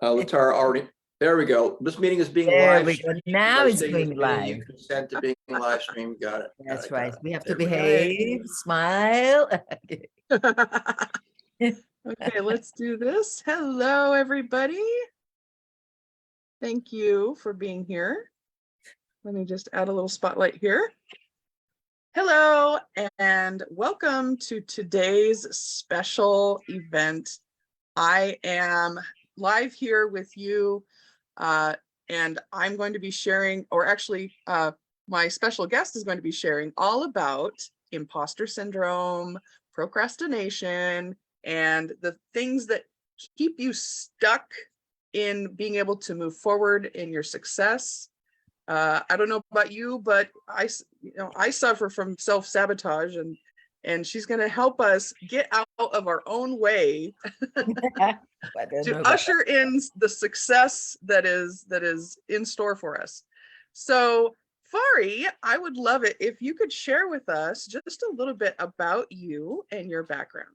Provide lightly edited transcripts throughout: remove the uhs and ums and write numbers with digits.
Latara already, there we go. This meeting is being There live we go. streamed. Now By it's stating this going meeting, you live. consent to being live streamed. Got it. That's right. We have to There we go. behave, smile. Okay, let's do this. Hello, everybody. Thank you for being here. Let me just add a little spotlight here. Hello, and welcome to today's special event. I am live here with you, and I'm going to be sharing, or actually, my special guest is going to be sharing all about imposter syndrome, procrastination, and the things that keep you stuck in being able to move forward in your success. I don't know about you, but I suffer from self-sabotage, and she's going to help us get out of our own way to usher in the success that is in store for us. So Fari, I would love it if you could share with us just a little bit about you and your background.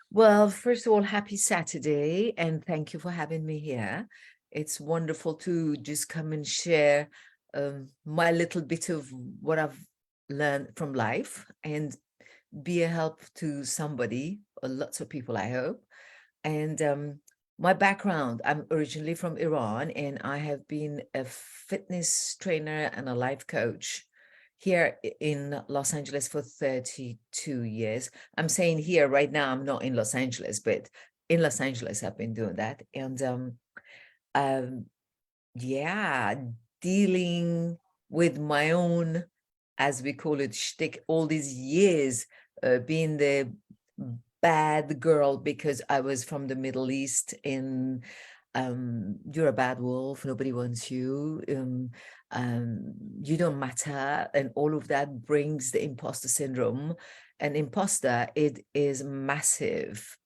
Well, first of all, happy Saturday, and thank you for having me here. It's wonderful to just come and share my little bit of what I've learned from life and be a help to somebody, or lots of people, I hope. And my background, I'm originally from Iran, and I have been a fitness trainer and a life coach here in Los Angeles for 32 years. I'm saying here right now, I'm not in Los Angeles, but in Los Angeles, I've been doing that. And yeah, dealing with my own, as we call it, shtick, all these years, being the bad girl because I was from the Middle East. In you're a bad wolf, nobody wants you, you don't matter, and all of that brings the imposter syndrome. And imposter, it is massive,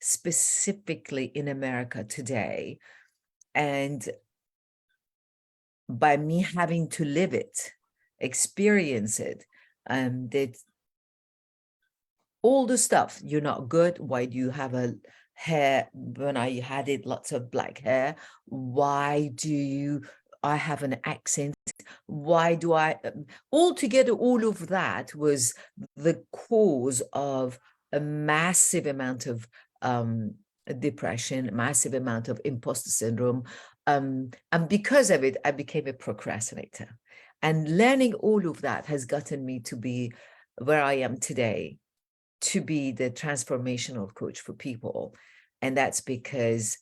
specifically in America today. And by me having to live it, experience it, that all the stuff, you're not good, why do you have a hair, when I had it, lots of black hair, why do I have an accent, why do I, altogether, all of that was the cause of a massive amount of depression, massive amount of imposter syndrome, and because of it, I became a procrastinator. And learning all of that has gotten me to be where I am today, to be the transformational coach for people. And that's because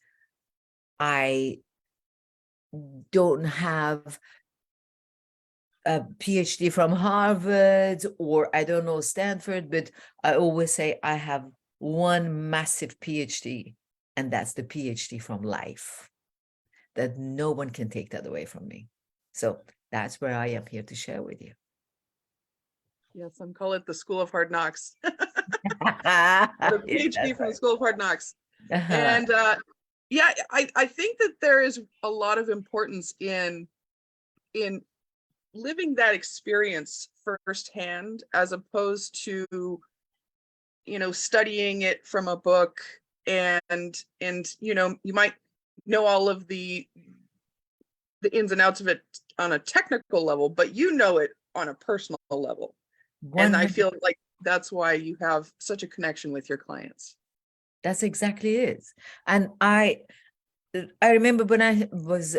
I don't have a PhD from Harvard, or I don't know, Stanford, but I always say I have one massive PhD, and that's the PhD from life, that no one can take that away from me. So that's where I am here to share with you. Yes, I'm calling it the School of Hard Knocks. The PhD from the School of Hard Knocks. And yeah, I think that there is a lot of importance in living that experience firsthand, as opposed to, studying it from a book, and you might know all of the ins and outs of it on a technical level, but you know it on a personal level. 100%. And I feel like that's why you have such a connection with your clients. That's exactly it. And I remember when I was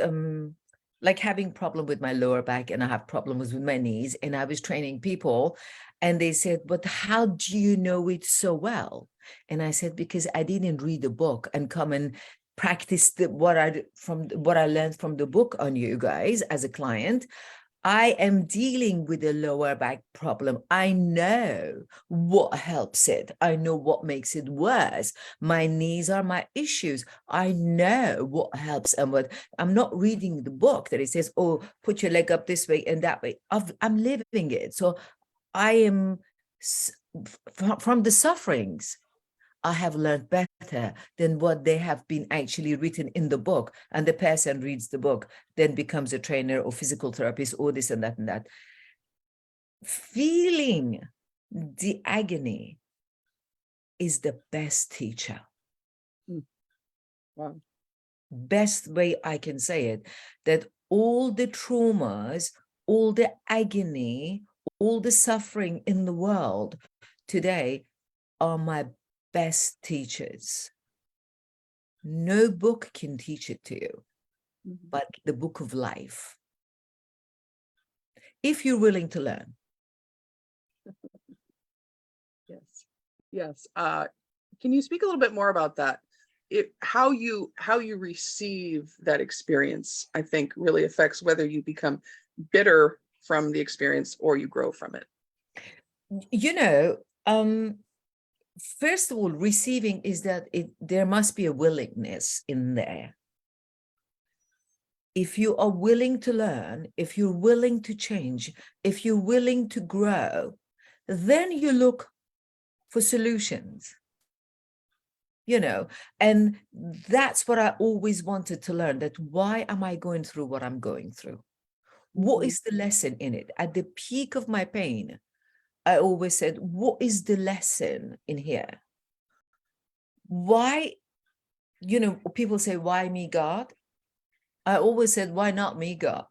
like having problem with my lower back, and I have problems with my knees, and I was training people, and they said, but how do you know it so well? And I said, because I didn't read the book and come and practice what I learned from the book on you guys as a client. I am dealing with a lower back problem. I know what helps it. I know what makes it worse. My knees are my issues. I know what helps and what. I'm not reading the book that it says, oh, put your leg up this way and that way. I'm living it. So I am, from the sufferings, I have learned better than what they have been actually written in the book. And the person reads the book, then becomes a trainer or physical therapist or this and that and that. Feeling the agony is the best teacher. Wow. best way I can say it, that all the traumas, all the agony, all the suffering in the world today are my best teachers. No book can teach it to you, but the book of life. If you're willing to learn. Yes. Yes. Can you speak a little bit more about that? How you receive that experience, I think, really affects whether you become bitter from the experience or you grow from it. You know, first of all, receiving is that there must be a willingness in there. If you are willing to learn, if you're willing to change, if you're willing to grow, then you look for solutions. You know, and that's what I always wanted to learn, that why am I going through what I'm going through? What is the lesson in it? At the peak of my pain, I always said, what is the lesson in here? Why, you know, people say, why me, God? I always said, why not me, God?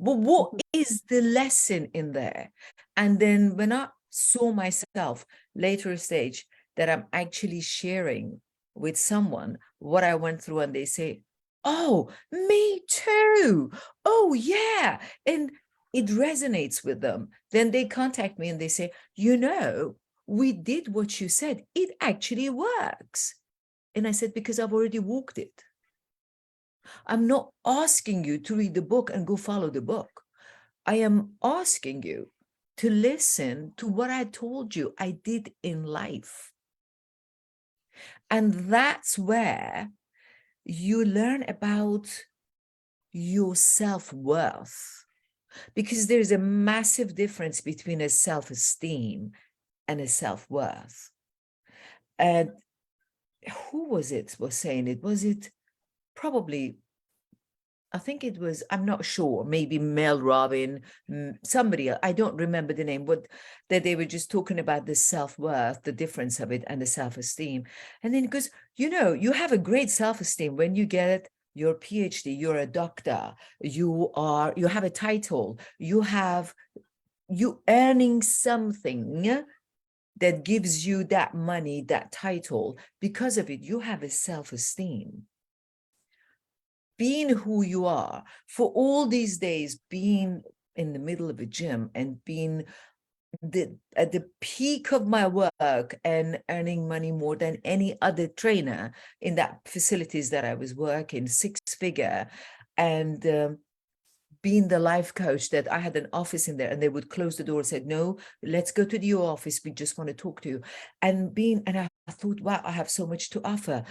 But what is the lesson in there? And then when I saw myself later stage that I'm actually sharing with someone what I went through, and they say, oh, me too. Oh, yeah. And it resonates with them. Then they contact me and they say, you know, we did what you said. It actually works. And I said, because I've already walked it. I'm not asking you to read the book and go follow the book. I am asking you to listen to what I told you I did in life. And that's where you learn about your self-worth, because there's a massive difference between a self-esteem and a self-worth. And who was saying it? Was it probably, I think it was, I'm not sure, maybe Mel Robin, somebody else, I don't remember the name, but that they were just talking about the self-worth, the difference of it, and the self-esteem. And then because, you know, you have a great self-esteem when you get your PhD, you're a doctor, you have a title, you earning something that gives you that money, that title. Because of it, you have a self-esteem. Being who you are, for all these days, being in the middle of a gym and being at the peak of my work and earning money more than any other trainer in that facilities that I was working, 6-figure, and being the life coach that I had an office in there, and they would close the door and said, no, let's go to your office. We just want to talk to you. And I thought, wow, I have so much to offer.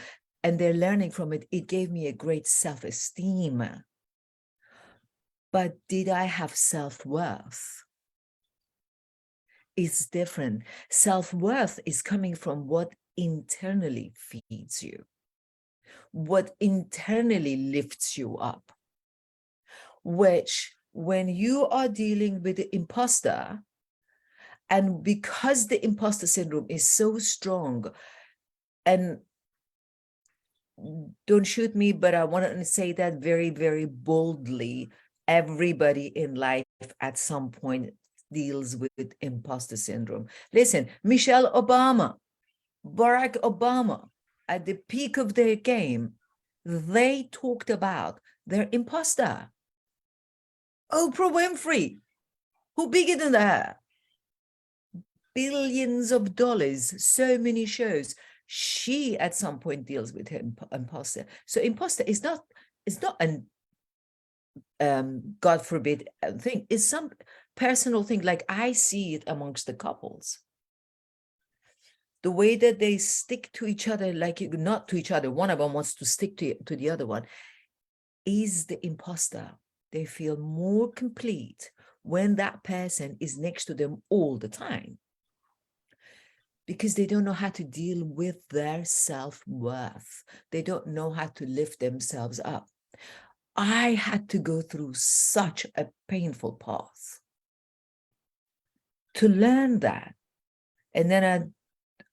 And they're learning from it. It gave me a great self-esteem. But did I have self-worth? It's different. Self-worth is coming from what internally feeds you, what internally lifts you up, which when you are dealing with the imposter, and because the imposter syndrome is so strong, and don't shoot me, but I want to say that very, very boldly. Everybody in life at some point deals with imposter syndrome. Listen, Michelle Obama, Barack Obama, at the peak of their game, they talked about their imposter. Oprah Winfrey, who bigger than her? Billions of dollars, so many shows. She at some point deals with her imposter. So imposter is not an God forbid thing. It's some personal thing. Like I see it amongst the couples. The way that they stick to each other, like not to each other, one of them wants to stick to the other one, is the imposter. They feel more complete when that person is next to them all the time, because they don't know how to deal with their self-worth. They don't know how to lift themselves up. I had to go through such a painful path to learn that. And then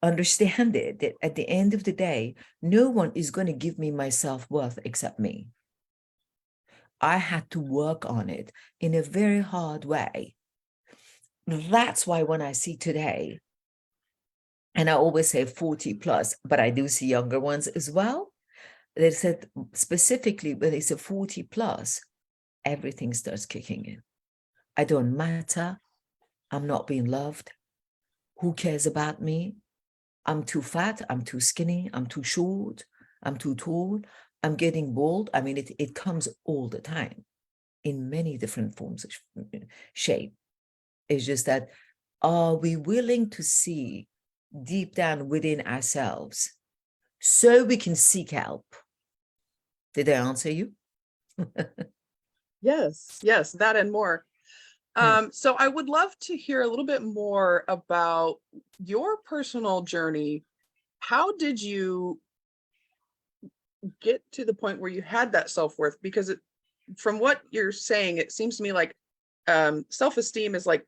understand it, that at the end of the day, no one is going to give me my self-worth except me. I had to work on it in a very hard way. That's why when I see today, and I always say 40 plus, but I do see younger ones as well, they said specifically when they say 40 plus, everything starts kicking in. I don't matter. I'm not being loved. Who cares about me? I'm too fat. I'm too skinny. I'm too short. I'm too tall. I'm getting bald. I mean, it comes all the time in many different forms of shape. It's just that, are we willing to see deep down within ourselves so we can seek help? Did I answer you? Yes, that and more. So I would love to hear a little bit more about your personal journey. How did you get to the point where you had that self-worth? Because from what you're saying, it seems to me like self-esteem is like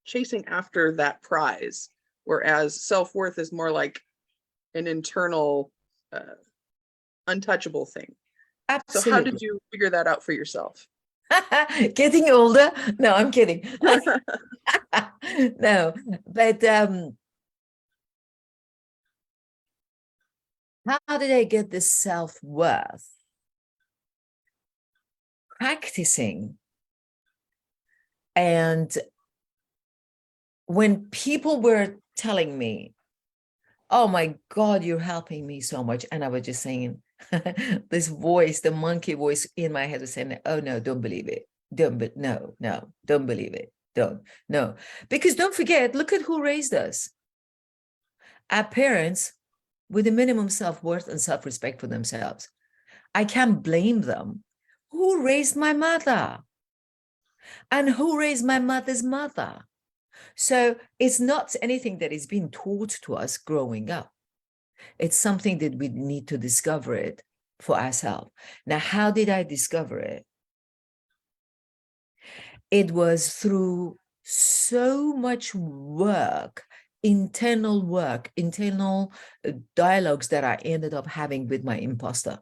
chasing after that prize, whereas self-worth is more like an internal, untouchable thing. Absolutely. So how did you figure that out for yourself? Getting older? No, I'm kidding. No, but how did I get this self-worth? Practicing. And when people were telling me, oh my God, you're helping me so much. And I was just saying, this voice, the monkey voice in my head was saying, oh no, don't believe it. Don't believe it. No. Because don't forget, look at who raised us. Our parents with a minimum self-worth and self-respect for themselves. I can't blame them. Who raised my mother? And who raised my mother's mother? So it's not anything that is being taught to us growing up. It's something that we need to discover it for ourselves. Now, how did I discover it? It was through so much work, internal dialogues that I ended up having with my imposter.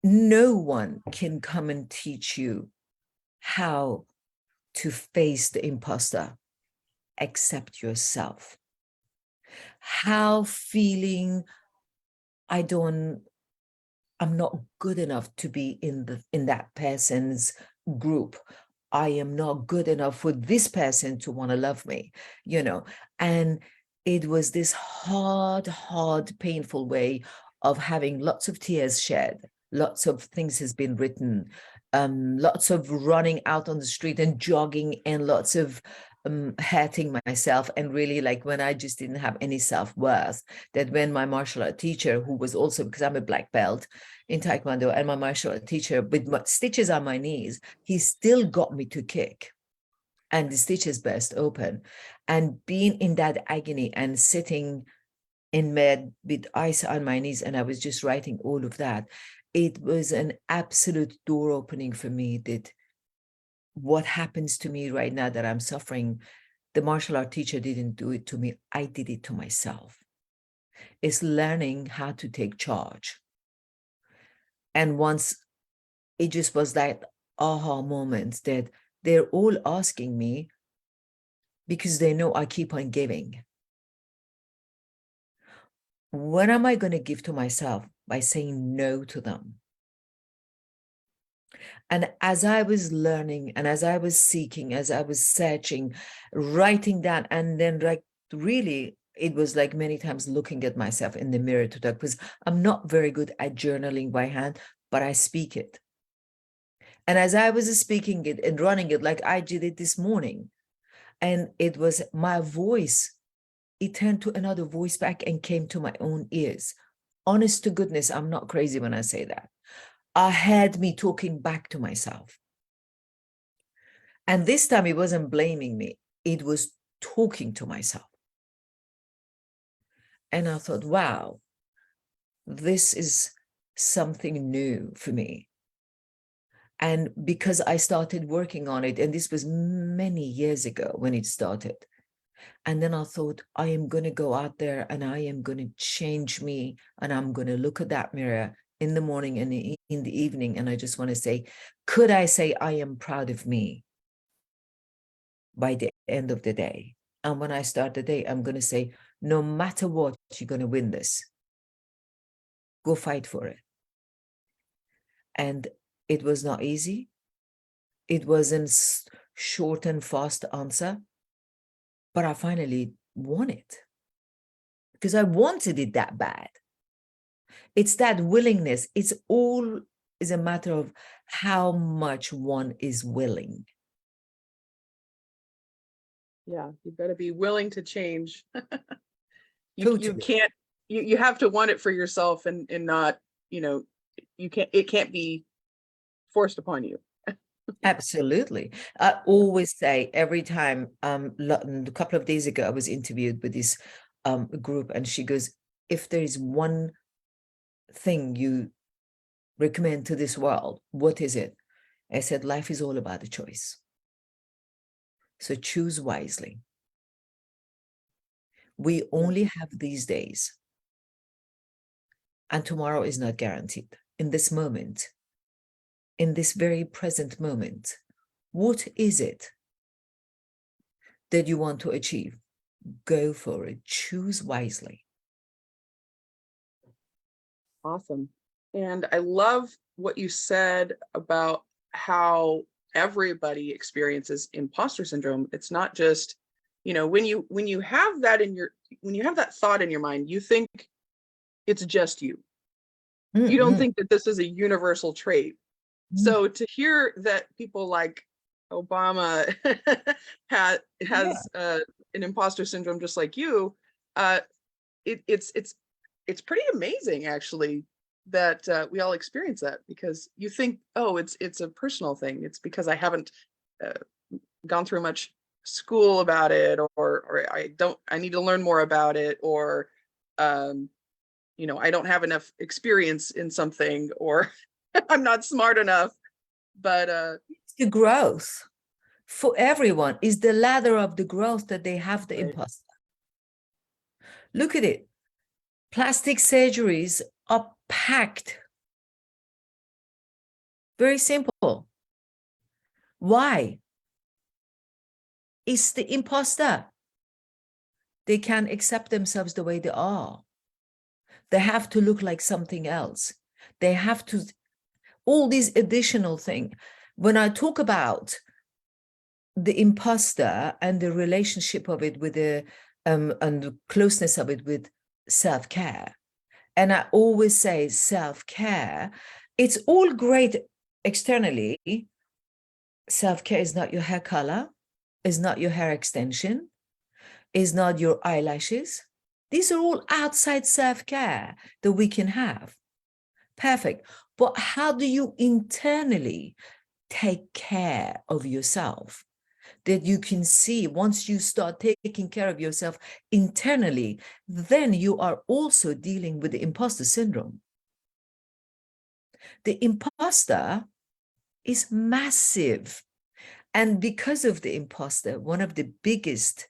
No one can come and teach you how to face the imposter except yourself. How feeling I'm not good enough to be in that person's group. I am not good enough for this person to want to love me, and it was this hard, painful way of having lots of tears shed, lots of things has been written, lots of running out on the street and jogging, and lots of hurting myself. And really, like, when I just didn't have any self-worth, that when my martial art teacher, who was also, because I'm a black belt in Taekwondo, and my martial art teacher with stitches on my knees, he still got me to kick, and the stitches burst open. And being in that agony and sitting in bed with ice on my knees, and I was just writing all of that, it was an absolute door opening for me, that what happens to me right now that I'm suffering, the martial art teacher didn't do it to me. I did it to myself. It's learning how to take charge. And once it just was that aha moment that they're all asking me, because they know I keep on giving. When am I going to give to myself? By saying no to them. And as I was learning, and as I was seeking, as I was searching, writing down, and then like really, it was like many times looking at myself in the mirror to talk, because I'm not very good at journaling by hand, but I speak it. And as I was speaking it and running it, like I did it this morning, and it was my voice, it turned to another voice back and came to my own ears. Honest to goodness, I'm not crazy when I say that. I had me talking back to myself. And this time it wasn't blaming me. It was talking to myself. And I thought, wow, this is something new for me. And because I started working on it, and this was many years ago when it started, And then I thought, I am going to go out there and I am going to change me. And I'm going to look at that mirror in the morning and in the evening. And I just want to say, could I say I am proud of me by the end of the day? And when I start the day, I'm going to say, no matter what, you're going to win this. Go fight for it. And it was not easy. It wasn't short and fast answer, but I finally won it because I wanted it that bad. It's that willingness. It's all is a matter of how much one is willing. Yeah, you've got to be willing to change. You Totally. can't, you have to want it for yourself and not, it can't be forced upon you. Absolutely. I always say every time, a couple of days ago, I was interviewed with this group and she goes, if there is one thing you recommend to this world, what is it? I said, life is all about a choice. So choose wisely. We only have these days. And tomorrow is not guaranteed. In this moment, in this very present moment, what is it that you want to achieve? Go for it. Choose wisely. Awesome. And I love what you said about how everybody experiences imposter syndrome. It's not just, when you have that when you have that thought in your mind, you think it's just you. You don't think that this is a universal trait. So to hear that people like Obama has an imposter syndrome just like you, it's pretty amazing actually that we all experience that, because you think, oh, it's a personal thing. It's because I haven't gone through much school about it, or I need to learn more about it, or I don't have enough experience in something, or I'm not smart enough. But it's the growth for everyone is the ladder of the growth that they have the right. imposter. Look at it. Plastic surgeries are packed. Very simple. Why? It's the imposter. They can't accept themselves the way they are. They have to look like something else. They have to, all these additional things. When I talk about the imposter and the relationship of it with and the closeness of it with self-care, and I always say self-care, it's all great externally. Self-care is not your hair color, is not your hair extension, is not your eyelashes. These are all outside self-care that we can have. Perfect. But how do you internally take care of yourself? That you can see once you start taking care of yourself internally, then you are also dealing with the imposter syndrome. The imposter is massive. And because of the imposter, one of the biggest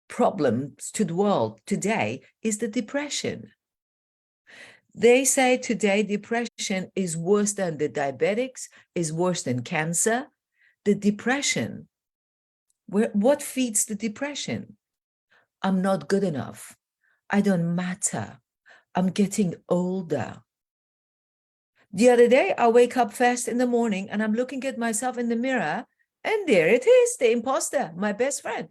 problems to the world today is the depression. They say today depression is worse than the diabetics, is worse than cancer. The depression, what feeds the depression? I'm not good enough. I don't matter. I'm getting older. The other day, I wake up first in the morning and I'm looking at myself in the mirror, and there it is, the imposter, my best friend.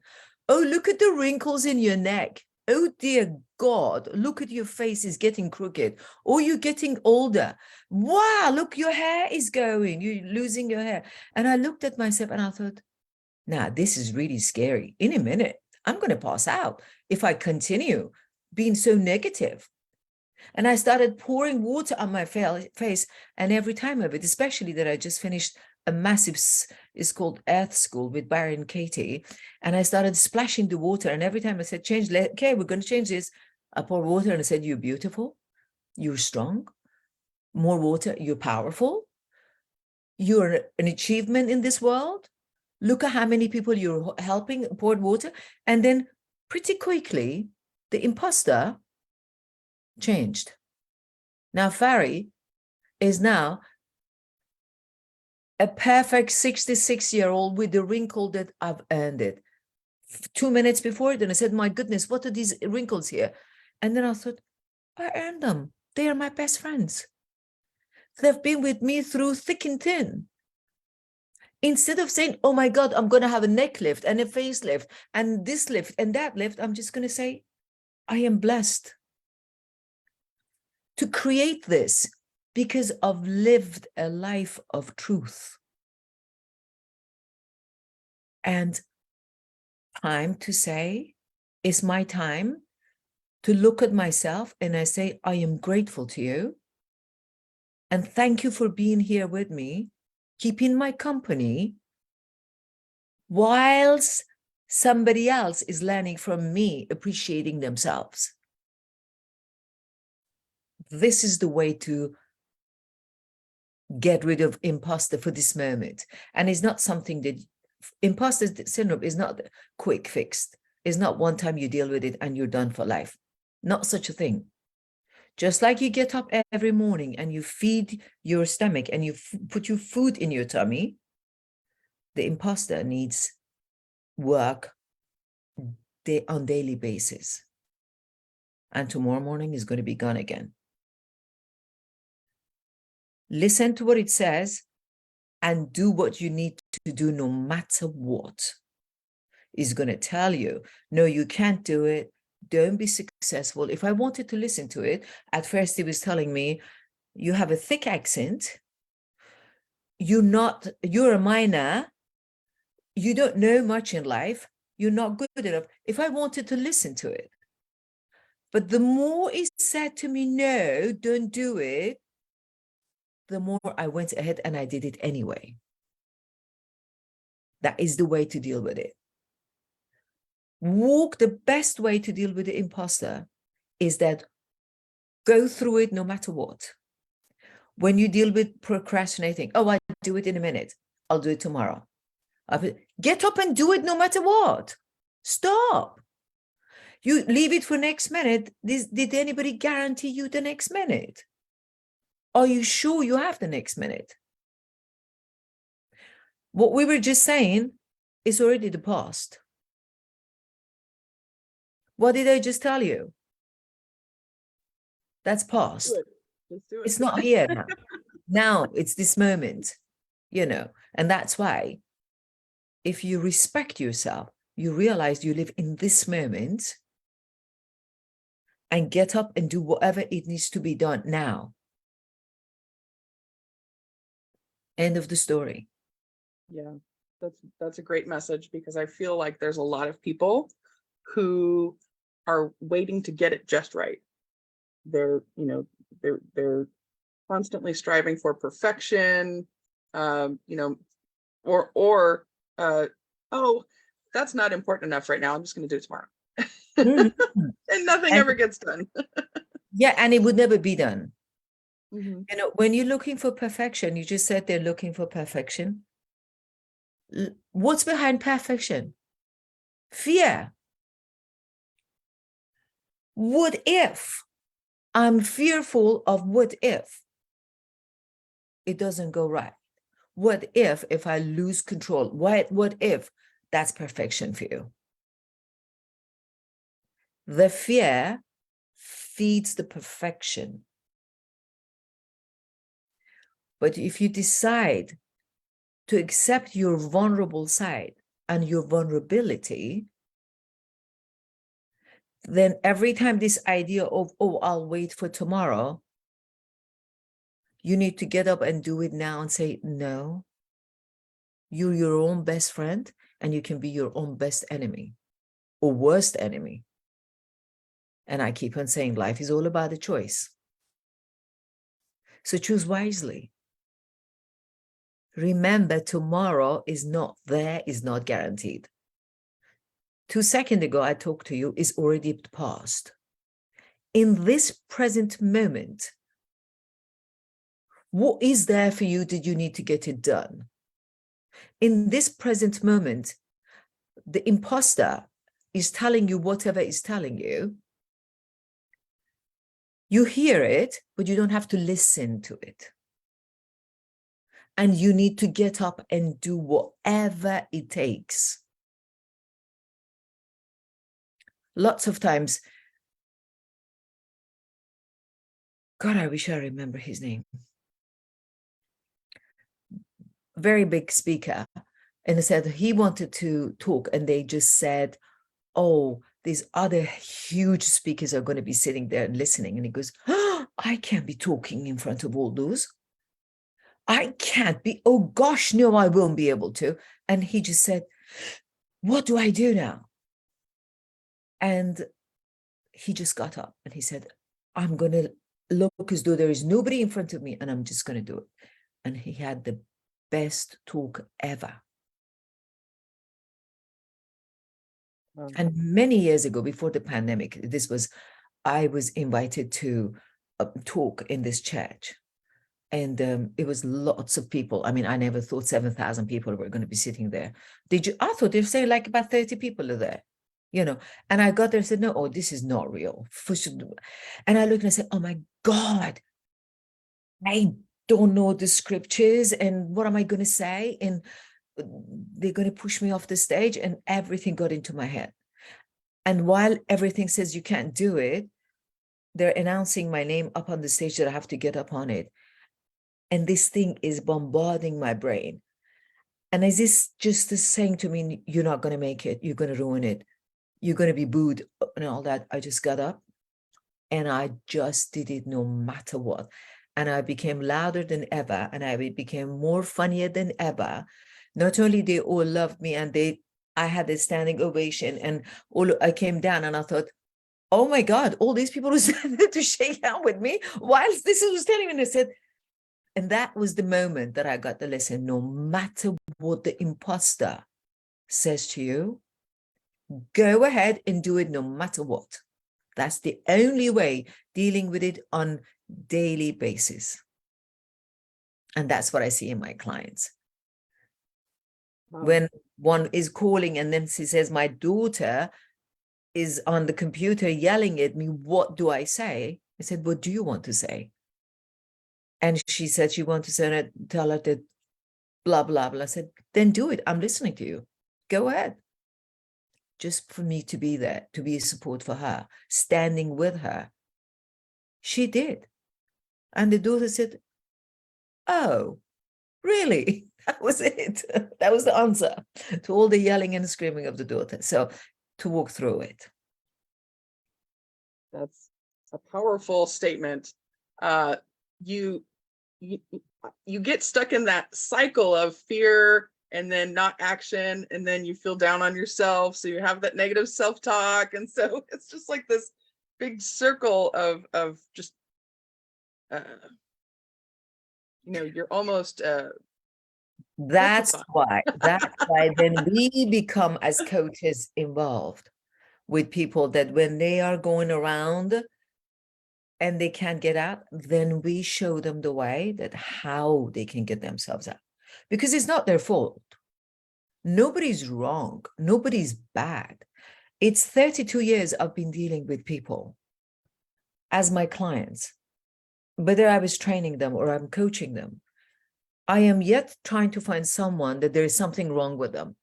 Oh, look at the wrinkles in your neck. Oh, dear God, look at your face is getting crooked. Or you're getting older. Wow, look, your hair is going. You're losing your hair. And I looked at myself and I thought, nah, this is really scary. In a minute, I'm going to pass out if I continue being so negative. And I started pouring water on my face. And every time of it, especially that I just finished a massive, it's called Earth School with Barry and Katie. And I started splashing the water. And every time I said, change, okay, we're going to change this. I poured water and I said, you're beautiful. You're strong. More water. You're powerful. You're an achievement in this world. Look at how many people you're helping, poured water. And then pretty quickly, the imposter changed. Now, Fari is now a perfect 66-year-old with the wrinkle that I've earned it. 2 minutes before, then I said, my goodness, what are these wrinkles here? And then I thought, I earned them. They are my best friends. They've been with me through thick and thin. Instead of saying, oh my God, I'm going to have a neck lift and a face lift and this lift and that lift, I'm just going to say, I am blessed to create this because I've lived a life of truth. And time to say, it's my time to look at myself and I say, I am grateful to you. And thank you for being here with me, keeping my company, whilst somebody else is learning from me, appreciating themselves. This is the way to get rid of imposter for this moment. And it's not something that imposter syndrome is not quick fixed. It's not one time you deal with it and you're done for life. Not such a thing. Just like you get up every morning and you feed your stomach and you put your food in your tummy, the imposter needs work on daily basis. And tomorrow morning is going to be gone again. Listen to what it says and do what you need to do no matter what. It's going to tell you, no, you can't do it. Don't be successful. If I wanted to listen to it, at first it was telling me, you have a thick accent. You're a minor. You don't know much in life. You're not good enough. If I wanted to listen to it. But the more it said to me, no, don't do it, the more I went ahead and I did it anyway. That is the way to deal with it. The best way to deal with the imposter is that go through it no matter what. When you deal with procrastinating, oh, I'll do it in a minute. I'll do it tomorrow. Get up and do it no matter what. Stop. You leave it for next minute. Did anybody guarantee you the next minute? Are you sure you have the next minute? What we were just saying is already the past. What did I just tell you? That's past. Let's do it. It's not here now. Now it's this moment, and that's why if you respect yourself, you realize you live in this moment and get up and do whatever it needs to be done now. End of the story. Yeah, that's a great message, because I feel like there's a lot of people who are waiting to get it just right. They're constantly striving for perfection, oh, that's not important enough right now. I'm just going to do it tomorrow. Mm-hmm. And nothing ever gets done. Yeah, and it would never be done. Mm-hmm. When you're looking for perfection, you just said they're looking for perfection. What's behind perfection? Fear. What if? I'm fearful of what if it doesn't go right? What if I lose control? What if? That's perfection for you. The fear feeds the perfection. But if you decide to accept your vulnerable side and your vulnerability, then every time this idea of, oh, I'll wait for tomorrow, you need to get up and do it now and say, no, you're your own best friend and you can be your own best enemy or worst enemy. And I keep on saying life is all about a choice. So choose wisely. Remember, tomorrow is not there, is not guaranteed. 2 seconds ago, I talked to you, is already past. In this present moment, what is there for you that you need to get it done? In this present moment, the imposter is telling you whatever is telling you. You hear it, but you don't have to listen to it. And you need to get up and do whatever it takes. Lots of times, God, I wish I remember his name. Very big speaker. And he said he wanted to talk, and they just said, oh, these other huge speakers are going to be sitting there and listening. And he goes, oh, I can't be talking in front of all those. I can't be. Oh, gosh, no, I won't be able to. And he just said, what do I do now? And he just got up and he said, I'm going to look as though there is nobody in front of me, and I'm just going to do it. And he had the best talk ever. And many years ago, before the pandemic, I was invited to talk in this church. And it was lots of people. I mean, I never thought 7,000 people were going to be sitting there. I thought they were saying like about 30 people are there, And I got there and said, no, oh, this is not real. And I looked and I said, oh my God, I don't know the scriptures, and what am I going to say? And they're going to push me off the stage, and everything got into my head. And while everything says you can't do it, they're announcing my name up on the stage that I have to get up on it. And this thing is bombarding my brain. And is this just saying to me, you're not going to make it, you're going to ruin it, you're going to be booed and all that. I just got up and I just did it no matter what. And I became louder than ever, and I became more funnier than ever. Not only they all loved me, and I had a standing ovation, and I came down and I thought, oh my God, all these people who started to shake hands with me whilst this was telling me, and I said, and that was the moment that I got to listen. No matter what the imposter says to you, go ahead and do it no matter what. That's the only way dealing with it on daily basis. And that's what I see in my clients. Wow. When one is calling and then she says, my daughter is on the computer yelling at me, what do I say? I said, what do you want to say? And she said she wants to tell her that blah, blah, blah. I said, then do it. I'm listening to you. Go ahead. Just for me to be there, to be a support for her, standing with her. She did. And the daughter said, oh, really? That was it. That was the answer to all the yelling and screaming of the daughter. So to walk through it. That's a powerful statement. You get stuck in that cycle of fear and then not action, and then you feel down on yourself. So you have that negative self-talk. And so it's just like this big circle of just, you're almost, that's why then we become as coaches involved with people, that when they are going around and they can't get out, then we show them the way that how they can get themselves out, because it's not their fault. Nobody's wrong. Nobody's bad. It's 32 years I've been dealing with people as my clients, whether I was training them or I'm coaching them. I am yet trying to find someone that there is something wrong with them.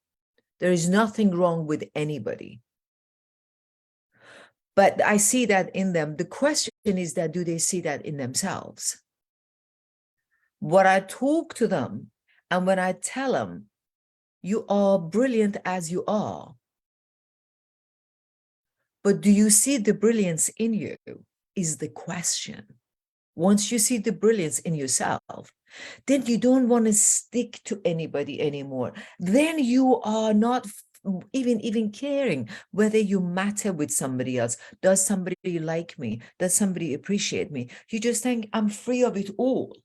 There is nothing wrong with anybody. But I see that in them. The question is that, do they see that in themselves? What I talk to them, and when I tell them, you are brilliant as you are, but do you see the brilliance in you is the question. Once you see the brilliance in yourself, then you don't want to stick to anybody anymore. Then you are not even caring whether you matter with somebody else. Does somebody like me? Does somebody appreciate me? You just think, I'm free of it all.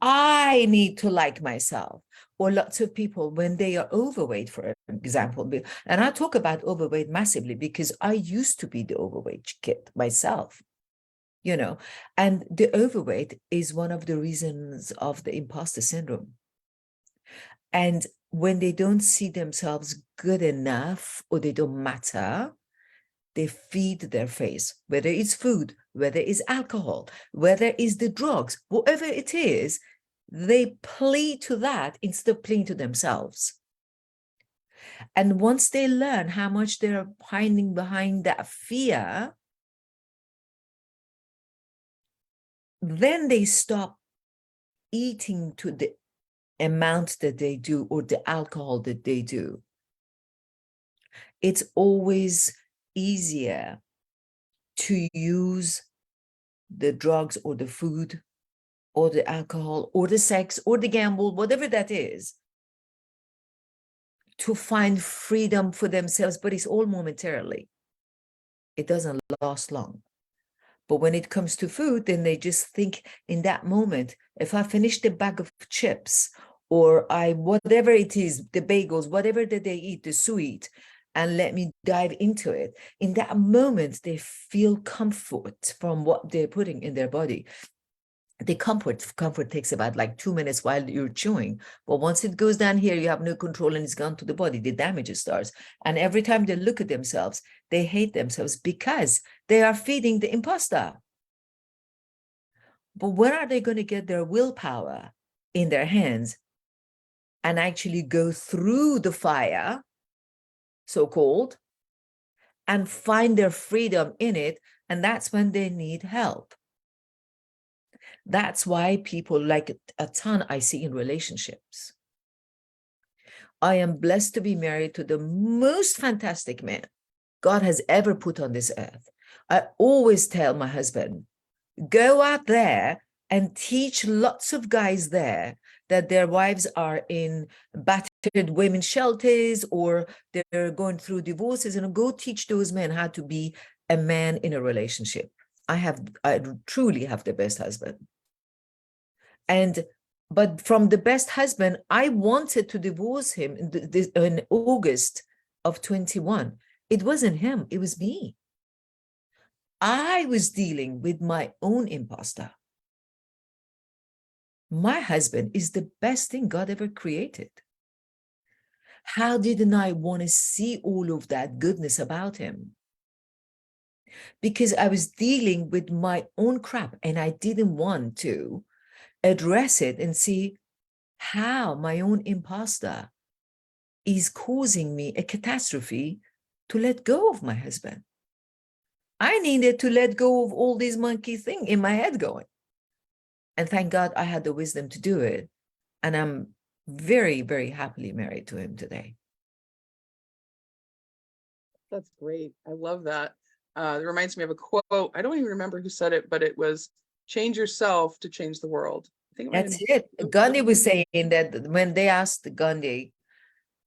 I need to like myself. Or lots of people, when they are overweight, for example, and I talk about overweight massively because I used to be the overweight kid myself, and the overweight is one of the reasons of the imposter syndrome. And when they don't see themselves good enough or they don't matter, they feed their face, whether it's food, whether it's alcohol, whether it's the drugs, whatever it is, they play to that instead of playing to themselves. And once they learn how much they're hiding behind that fear, then they stop eating to the amount that they do or the alcohol that they do. It's always easier to use the drugs or the food or the alcohol or the sex or the gamble, whatever that is, to find freedom for themselves, but it's all momentarily. It doesn't last long. But when it comes to food, then they just think in that moment, if I finish the bag of chips or whatever it is, the bagels, whatever that they eat, the sweet, and let me dive into it, in that moment, they feel comfort from what they're putting in their body. The comfort takes about like 2 minutes while you're chewing. But once it goes down here, you have no control and it's gone to the body. The damage starts. And every time they look at themselves, they hate themselves because they are feeding the imposter. But when are they going to get their willpower in their hands and actually go through the fire, so-called, and find their freedom in it? And that's when they need help. That's why people, like a ton I see in relationships. I am blessed to be married to the most fantastic man God has ever put on this earth. I always tell my husband, go out there and teach lots of guys there that their wives are in battered women's shelters or they're going through divorces, and go teach those men how to be a man in a relationship. I truly have the best husband. But from the best husband, I wanted to divorce him in August of 21. It wasn't him, it was me. I was dealing with my own imposter. My husband is the best thing God ever created. How didn't I want to see all of that goodness about him? Because I was dealing with my own crap and I didn't want to address it and see how my own imposter is causing me a catastrophe to let go of my husband. I needed to let go of all these monkey thing in my head going. And thank God I had the wisdom to do it. And I'm very, very happily married to him today. That's great. I love that. It reminds me of a quote. I don't even remember who said it, but it was, change yourself to change the world. I think That's it. Gandhi was saying that when they asked Gandhi,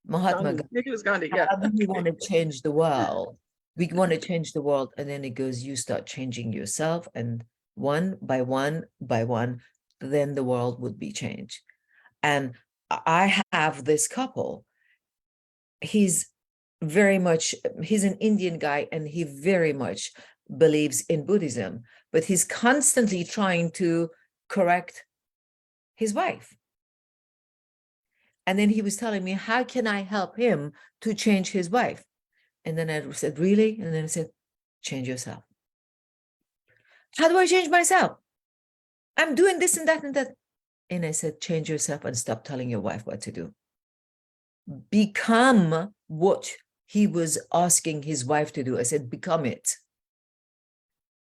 Mahatma Gandhi, maybe it was Gandhi, yeah. how do we want to change the world? We want to change the world. And then it goes, you start changing yourself, and one by one by one, then the world would be changed. And I have this couple. He's an Indian guy, and he very much believes in Buddhism, but he's constantly trying to correct his wife. And then he was telling me, how can I help him to change his wife? And then I said, really? And then I said, change yourself. How do I change myself? I'm doing this and that and that. And I said, change yourself and stop telling your wife what to do. Become what he was asking his wife to do. I said, become it.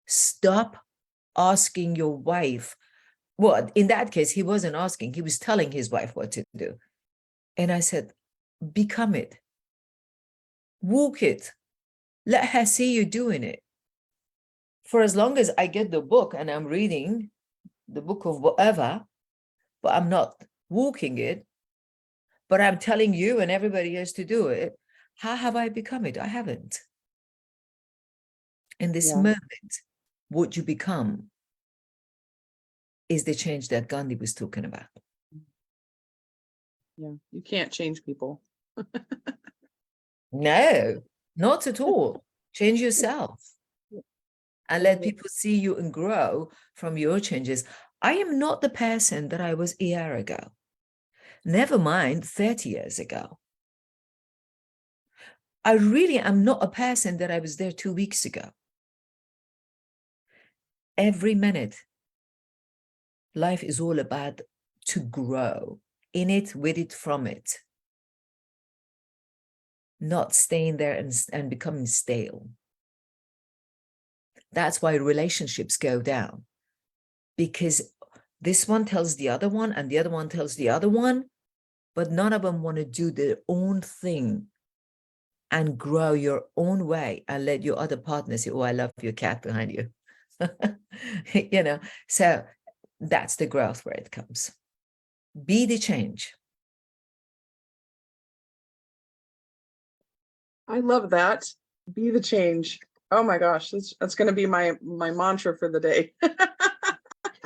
Stop asking your wife. Well, in that case, he wasn't asking, he was telling his wife what to do. And I said, become it. Walk it. Let her see you doing it. For as long as I get the book and I'm reading the book of whatever, but I'm not walking it, but I'm telling you and everybody else to do it, how have I become it? I haven't. In this moment, what you become is the change that Gandhi was talking about. Yeah, you can't change people. No, not at all. Change yourself and let people see you and grow from your changes. I am not the person that I was a year ago. Never mind 30 years ago. I really am not a person that I was there 2 weeks ago. Every minute, life is all about to grow in it, with it, from it. Not staying there and becoming stale. That's why relationships go down. Because this one tells the other one and the other one tells the other one, but none of them want to do their own thing and grow your own way and let your other partner say, oh, I love your cat behind you. You know, so that's the growth where it comes. Be the change. I love that. Be the change. Oh my gosh, that's going to be my mantra for the day.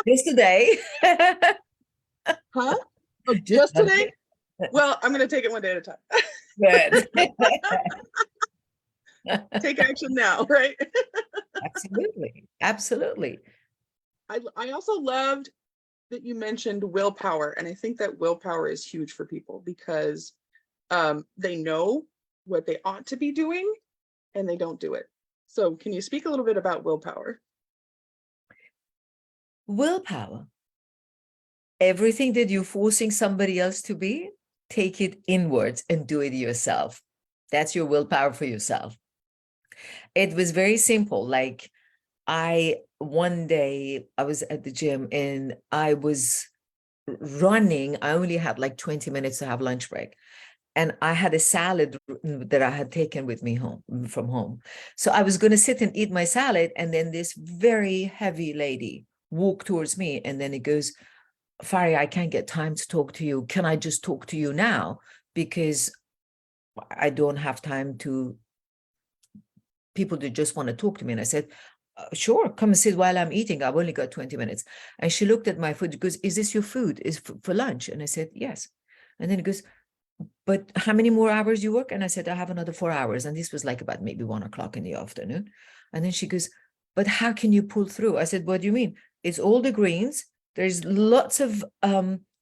Just today. Huh? Oh, just today? Well, I'm going to take it one day at a time. Good. Take action now, right? Absolutely. Absolutely. I also loved that you mentioned willpower. And I think that willpower is huge for people because they know what they ought to be doing and they don't do it. So can you speak a little bit about willpower? Willpower. Everything that you're forcing somebody else to be, take it inwards and do it yourself. That's your willpower for yourself. It was very simple. Like one day I was at the gym and I was running. I only had like 20 minutes to have lunch break. And I had a salad that I had taken with me from home. So I was going to sit and eat my salad. And then this very heavy lady walked towards me. And then it goes, Fari, I can't get time to talk to you. Can I just talk to you now? Because I don't have time to people that just want to talk to me. And I said, sure, come and sit while I'm eating. I've only got 20 minutes. And she looked at my food. She goes, is this your food? Is for lunch? And I said, yes. And then it goes, but how many more hours you work? And I said, I have another 4 hours. And this was like about maybe 1 o'clock in the afternoon. And then she goes, but how can you pull through? I said, what do you mean? It's all the greens. There's lots of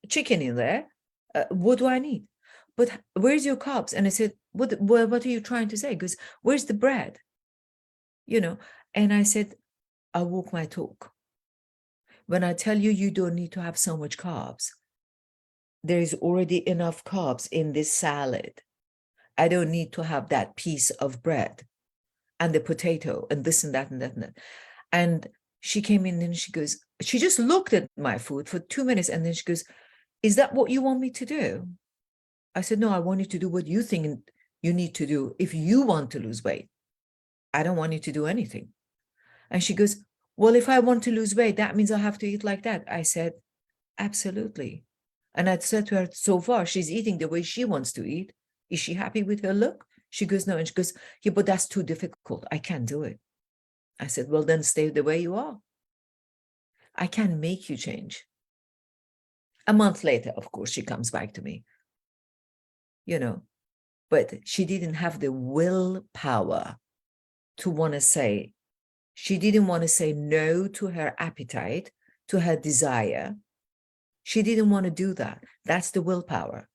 chicken in there. What do I need? But where's your carbs? And I said, what are you trying to say? Because where's the bread? You know, and I said, I walk my talk. When I tell you, you don't need to have so much carbs. There is already enough carbs in this salad. I don't need to have that piece of bread and the potato and this and that and that and that. And she came in and she goes, she just looked at my food for 2 minutes and then she goes, is that what you want me to do? I said, no, I want you to do what you think you need to do if you want to lose weight. I don't want you to do anything. And she goes, well, if I want to lose weight, that means I have to eat like that. I said, absolutely. And I said to her, so far, she's eating the way she wants to eat. Is she happy with her look? She goes, no. And she goes, yeah, but that's too difficult. I can't do it. I said, well, then stay the way you are. I can't make you change. A month later, of course, she comes back to me, you know, but she didn't have the willpower to want to say, she didn't want to say no to her appetite, to her desire. She didn't want to do that. That's the willpower.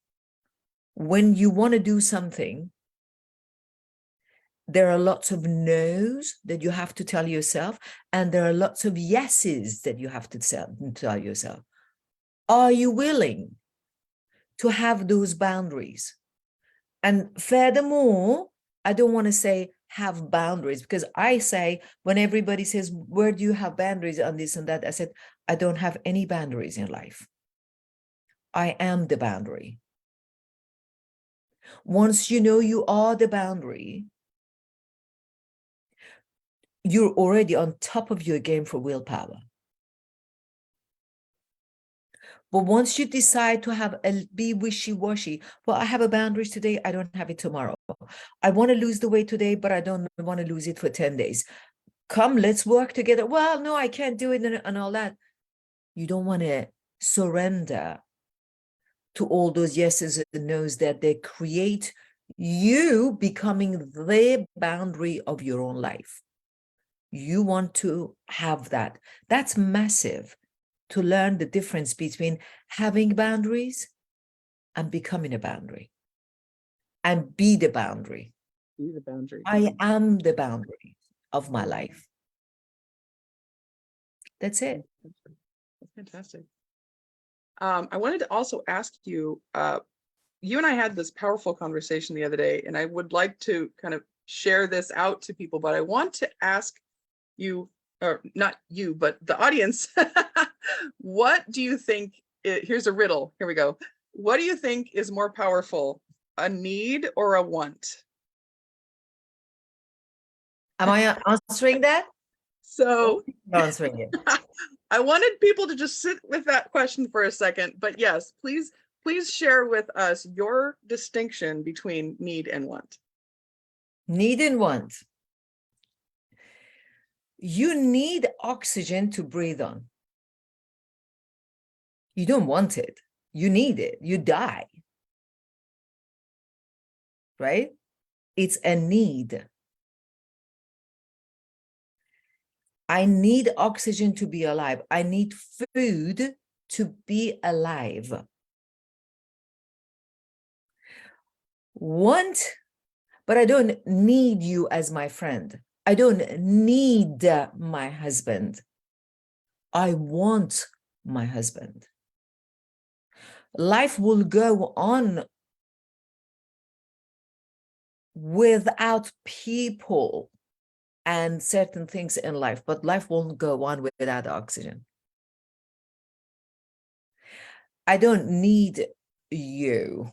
When you want to do something, there are lots of no's that you have to tell yourself, and there are lots of yeses that you have to tell yourself. Are you willing to have those boundaries? And furthermore, I don't want to say have boundaries, because I say, when everybody says, where do you have boundaries on this and that? I said, I don't have any boundaries in life. I am the boundary. Once you know you are the boundary, you're already on top of your game for willpower. But once you decide to be wishy-washy, well, I have a boundaries today, I don't have it tomorrow. I want to lose the weight today, but I don't want to lose it for 10 days. Come, let's work together. Well, no, I can't do it and all that. You don't want to surrender to all those yeses and nos that they create you becoming the boundary of your own life. You want to have that. That's massive, to learn the difference between having boundaries I'm becoming a boundary. And be the boundary. Be the boundary. I am the boundary of my life. That's it. That's fantastic. I wanted to also ask you, you and I had this powerful conversation the other day, and I would like to kind of share this out to people, but I want to ask you, or not you, but the audience, what do you think, here's a riddle, here we go. What do you think is more powerful, a need or a want? Am I answering that? So Answering it. I wanted people to just sit with that question for a second, but yes, please share with us your distinction between need and want. Need and want. You need oxygen to breathe on. You don't want it. You need it. You die. Right? It's a need. I need oxygen to be alive. I need food to be alive. Want, but I don't need you as my friend. I don't need my husband. I want my husband. Life will go on without people and certain things in life, but life won't go on without oxygen. I don't need you.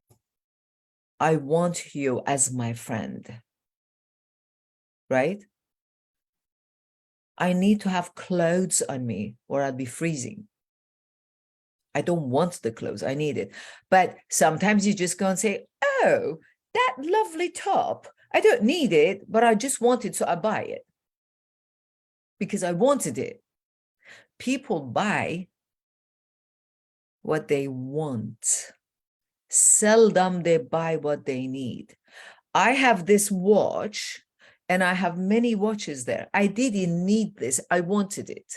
I want you as my friend, right? I need to have clothes on me or I'll be freezing. I don't want the clothes, I need it. But sometimes you just go and say, oh, that lovely top, I don't need it, but I just want it, so I buy it. Because I wanted it. People buy what they want. Seldom they buy what they need. I have this watch and I have many watches there. I didn't need this. I wanted it.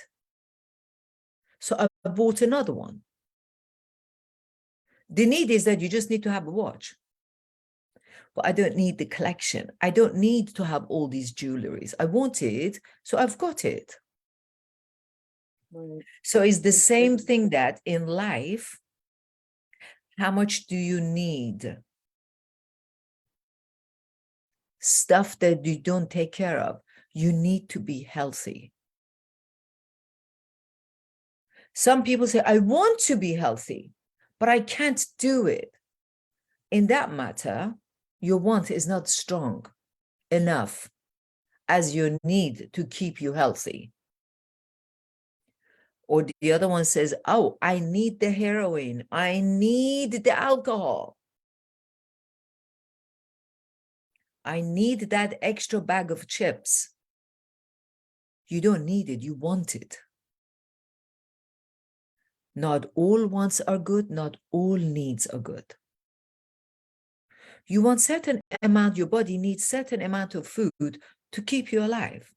So I bought another one. The need is that you just need to have a watch. But I don't need the collection. I don't need to have all these jewelries. I want it, so I've got it. Right. So it's the same thing that in life, how much do you need? Stuff that you don't take care of. You need to be healthy. Some people say, I want to be healthy, but I can't do it. In that matter, your want is not strong enough as your need to keep you healthy. Or the other one says, oh, I need the heroin. I need the alcohol. I need that extra bag of chips. You don't need it, you want it. Not all wants are good, not all needs are good. You want certain amount, your body needs certain amount of food to keep you alive.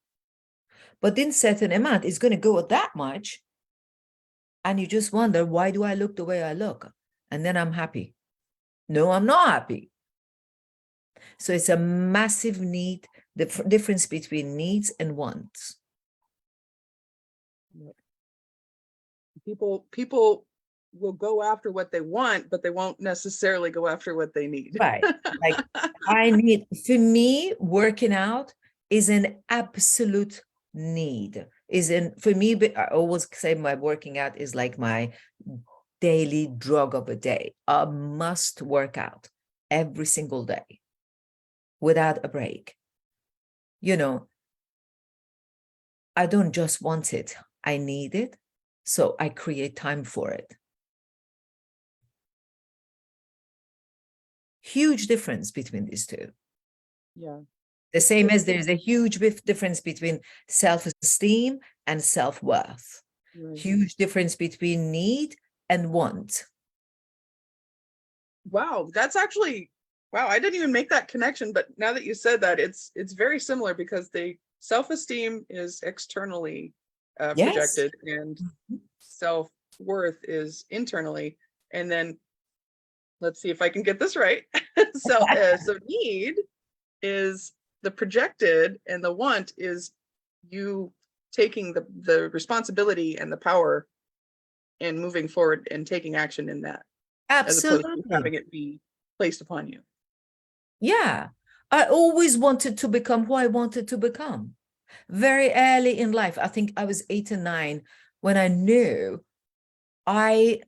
But then certain amount is going to go that much, and you just wonder, why do I look the way I look? And then I'm happy. No, I'm not happy. So it's a massive need, the difference between needs and wants. People will go after what they want, but they won't necessarily go after what they need. Right. Like for me, working out is an absolute need. For me, I always say my working out is like my daily drug of a day. I must work out every single day without a break. You know, I don't just want it, I need it. So I create time for it. Huge difference between these two. Yeah. The same as there's a huge difference between self-esteem and self-worth. Right. Huge difference between need and want. Wow, that's actually, wow, I didn't even make that connection, but now that you said that, it's very similar, because the self-esteem is externally Yes. projected, and self-worth is internally. And then let's see if I can get this right. So need is the projected, and the want is you taking the responsibility and the power and moving forward and taking action in that, as opposed to having Absolutely. it be placed upon you. Yeah. I always wanted to become who I wanted to become. Very early in life, I think I was 8 and 9 when I knew I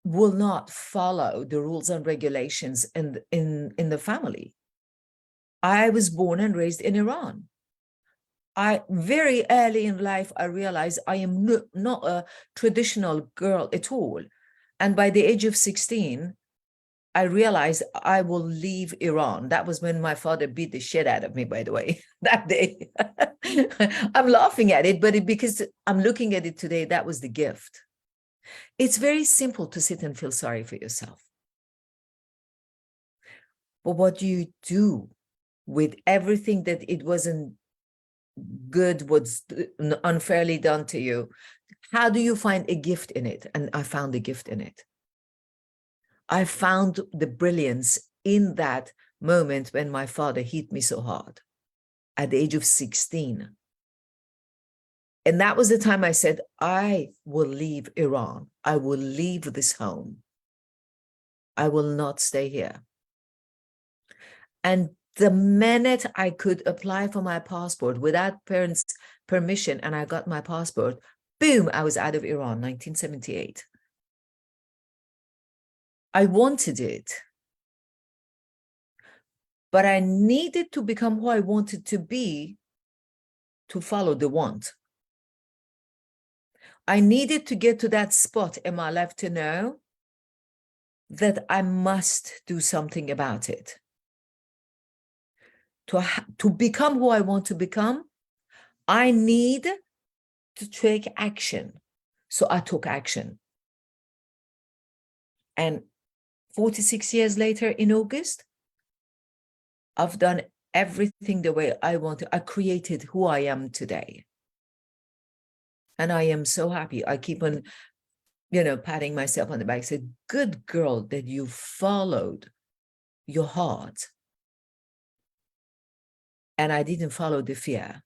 will not follow the rules and regulations in the family. I was born and raised in Iran. I very early in life, I realized I am not a traditional girl at all. And by the age of 16, I realized I will leave Iran. That was when my father beat the shit out of me, by the way, that day. I'm laughing at it, but because I'm looking at it today, that was the gift. It's very simple to sit and feel sorry for yourself. But what do you do with everything that it wasn't good, was unfairly done to you? How do you find a gift in it? And I found a gift in it. I found the brilliance in that moment when my father hit me so hard at the age of 16. And that was the time I said, I will leave Iran. I will leave this home. I will not stay here. And the minute I could apply for my passport without parents' permission, and I got my passport, boom, I was out of Iran, 1978. I wanted it, but I needed to become who I wanted to be to follow the want. I needed to get to that spot in my life to know that I must do something about it. To become who I want to become, I need to take action. So I took action. And 46 years later in August, I've done everything the way I wanted. I created who I am today. And I am so happy. I keep on, patting myself on the back, say, good girl that you followed your heart. And I didn't follow the fear.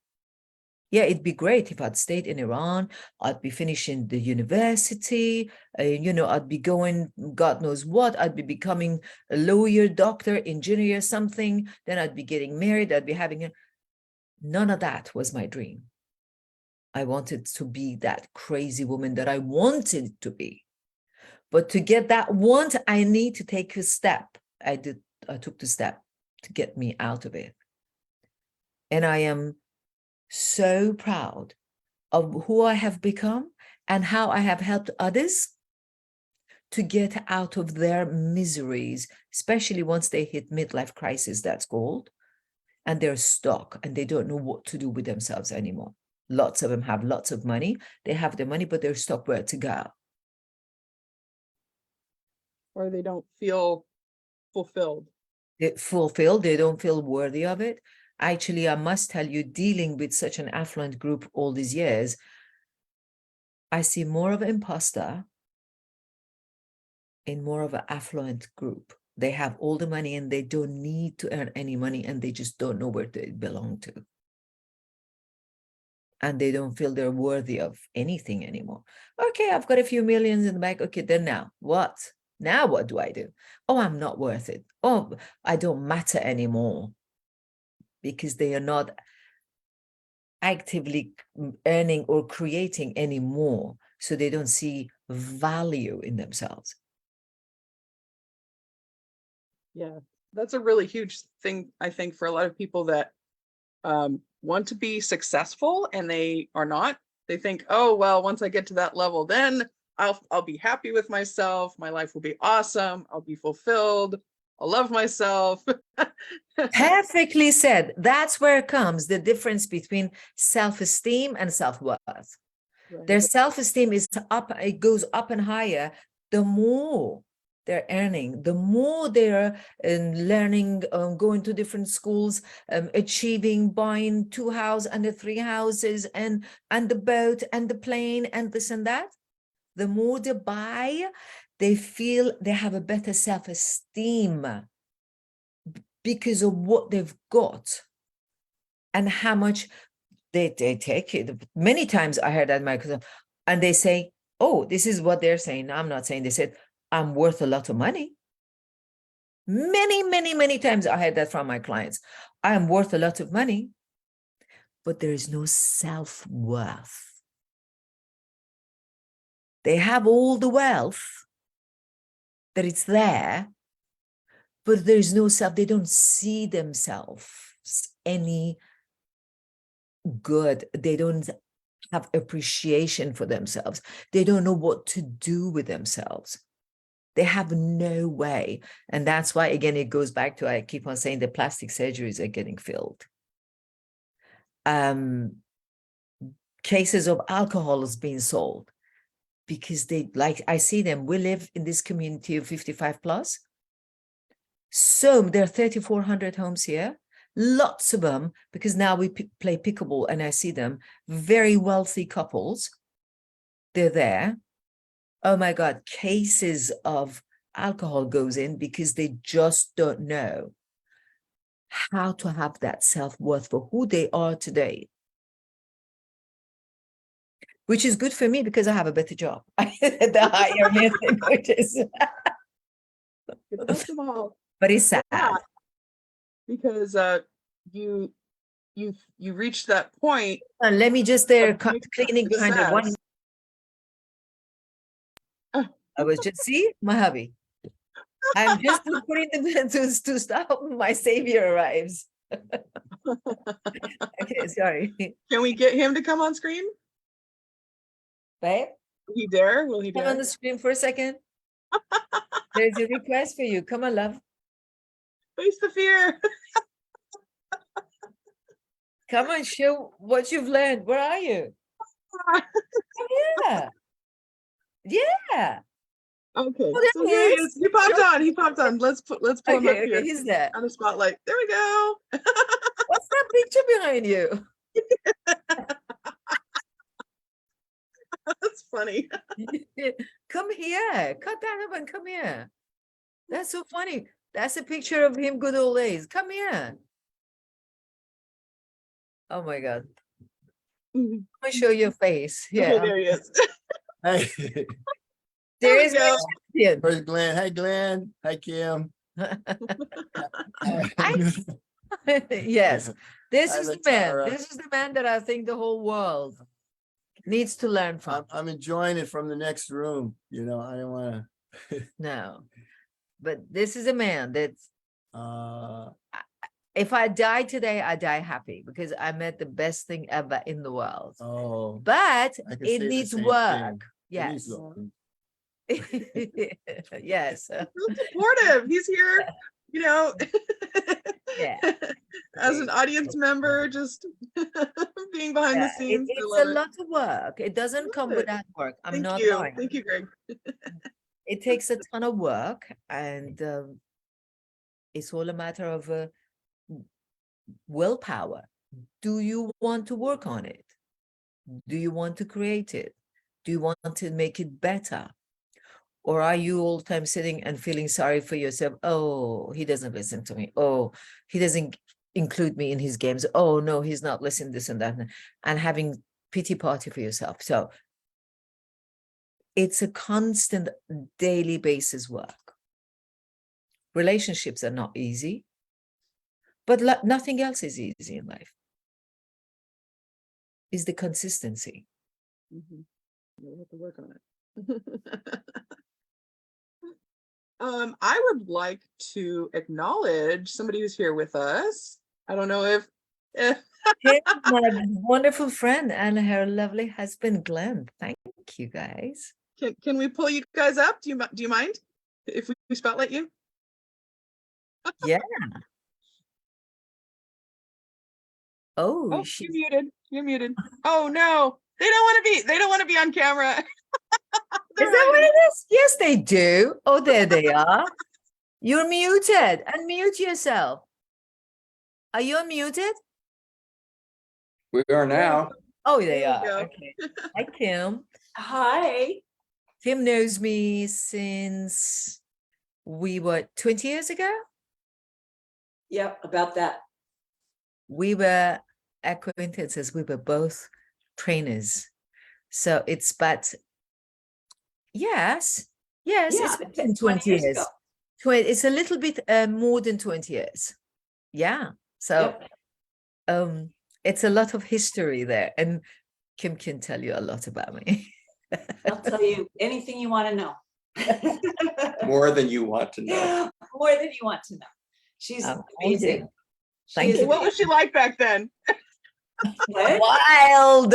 Yeah, it'd be great if I'd stayed in Iran. I'd be finishing the university. I'd be going, God knows what. I'd be becoming a lawyer, doctor, engineer, something. Then I'd be getting married. I'd be having none of that was my dream. I wanted to be that crazy woman that I wanted to be. But to get that want, I need to take a step. I took the step to get me out of it. And I am so proud of who I have become and how I have helped others to get out of their miseries, especially once they hit midlife crisis, that's called, and they're stuck and they don't know what to do with themselves anymore. Lots of them have lots of money. They have the money, but they're stuck where to go. Or they don't feel fulfilled. They don't feel worthy of it. Actually, I must tell you, dealing with such an affluent group all these years, I see more of an imposter in more of an affluent group. They have all the money and they don't need to earn any money and they just don't know where they belong to. And they don't feel they're worthy of anything anymore. Okay, I've got a few millions in the bank. Okay, then now what? Now what do I do? Oh, I'm not worth it. Oh, I don't matter anymore. Because they are not actively earning or creating any more, so they don't see value in themselves. Yeah, that's a really huge thing, I think, for a lot of people that want to be successful and they are not. They think, oh, well, once I get to that level, then I'll be happy with myself. My life will be awesome. I'll be fulfilled. I'll love myself. Perfectly said. That's where comes the difference between self-esteem and self-worth. Right. Their self-esteem is up, it goes up and higher the more they're earning, the more they're learning, going to different schools, achieving, buying 2 houses and the 3 houses and the boat and the plane and this and that. The more they buy, They feel they have a better self-esteem because of what they've got and how much they take it. Many times I heard that Microsoft, and they say, oh, this is what they're saying. I'm not saying. They said, I'm worth a lot of money. Many times I heard that from my clients. I am worth a lot of money, but there is no self-worth. They have all the wealth, that it's there, but there's no self. They don't see themselves any good. They don't have appreciation for themselves. They don't know what to do with themselves. They have no way. And that's why, again, it goes back to, I keep on saying the plastic surgeries are getting filled. Cases of alcohol is being sold because they, like, I see them. We live in this community of 55 plus. So there are 3,400 homes here, lots of them, because now we play pickleball and I see them, very wealthy couples. They're there. Oh my God, cases of alcohol goes in because they just don't know how to have that self-worth for who they are today. Which is good for me because I have a better job. The higher method coaches. But it's sad. Yeah, because you reached that point. And let me just there of making cleaning behind the one. success. I was just, see my hubby. I'm just putting them to stop. My savior arrives. Okay, sorry. Can we get him to come on screen? Babe, Will he dare? Will he come on dare? the screen for a second. There's a request for you. Come on, love. Face the fear. Come on, show what you've learned. Where are you? Yeah. Yeah. Okay, Oh, so there here he he is. is. He popped on. He popped on. Let's pull him up Okay, here he's there. on the spotlight. There we go. What's that picture behind you? That's funny. Come here. Cut that up and come here. That's so funny. That's a picture of him good old days. Come here. Oh my God. Mhm. Let me show your face. Okay, Yeah. there he is. Hey, There There we is my go. champion. where's Glenn? Hi, Glenn. Hi, Kim. Yes. This Hi, is the man. Latara. This is the man that I think the whole world needs to learn from. I'm enjoying it from the next room. You know, I don't want No. But this is a man that's, to. if I die today, I die happy because I met the best thing ever in the world. Oh, But I can it say the needs same work. thing. Yes. Please, Yes. Real supportive. He's here, you know, Yeah. as an audience member, just being behind the Yeah, scenes. I it's love a it. lot of work. It doesn't come Love it. without work. I'm Thank not you. lying. Thank you, Greg. It takes a ton of work, and it's all a matter of willpower. Do you want to work on it? Do you want to create it? Do you want to make it better? Or are you all the time sitting and feeling sorry for yourself? Oh, he doesn't listen to me. Oh, he doesn't include me in his games. Oh, no, he's not listening this and that. And having pity party for yourself. So it's a constant daily basis work. Relationships are not easy, but nothing else is easy in life. Is the consistency. Mhm. We'll have to work on it. I would like to acknowledge somebody who's here with us. I don't know if Here's my wonderful friend and her lovely husband, Glenn. Thank you, guys. can we pull you guys up? Do you mind if we spotlight you? Yeah. Oh, Oh, she's you're muted. You're muted. Oh no, they don't want to be on camera. Is that what it is? Yes, they do. Oh, there they are. You're muted. Unmute yourself. Are you unmuted? We are now. Oh, they There we are. go. Okay. Hi, Kim. Hi. Kim knows me since we were 20 years ago. Yep, about that. We were acquaintances. We were both trainers. So it's but yes, Yeah, it's been 20 years. ago. It's a little bit more than 20 years. Yeah. So Yep. it's a lot of history there. And Kim can tell you a lot about me. I'll tell you anything you want to know. More than you want to know. More than you want to know. She's Oh, amazing. Thank She you. is What was she like back then? What? Wild.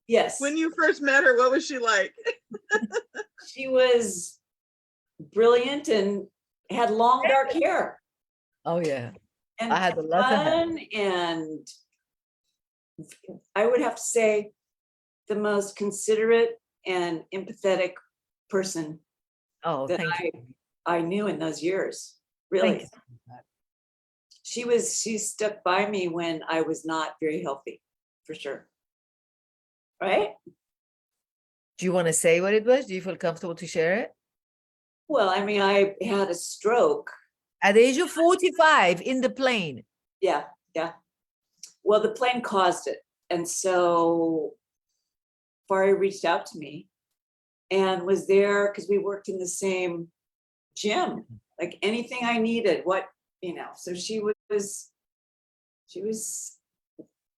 Yes. When you first met her, what was she like? She was brilliant and had long dark hair. Oh yeah. And I had a lot of hair. fun, and I would have to say the most considerate and empathetic person Oh, that thank you. I knew in those years. Thank Really. you. She stuck by me when I was not very healthy, for sure. Right? Do you want to say what it was? Do you feel comfortable to share it? Well, I mean, I had a stroke. At the age of 45 in the plane. Yeah. Well, the plane caused it. And so Fari reached out to me and was there because we worked in the same gym, like anything I needed, so she was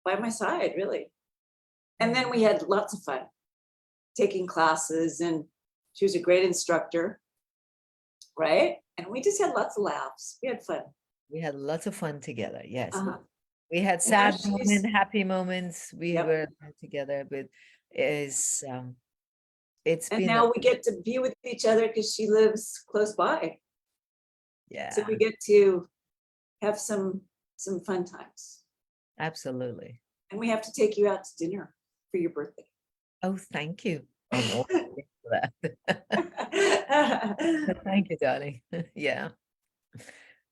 by my side, really. And then we had lots of fun taking classes, and she was a great instructor, right? And we just had lots of laughs. We had fun. We had lots of fun together. Yes. Uh-huh. We had And now sad moments, happy moments. We Yep. were together, but it's And been now we get to be with each other because she lives close by. yeah, So we get to have some fun times. absolutely. And we have to take you out to dinner for your birthday. Oh, thank you. I'm all for that. Thank you, darling. Yeah.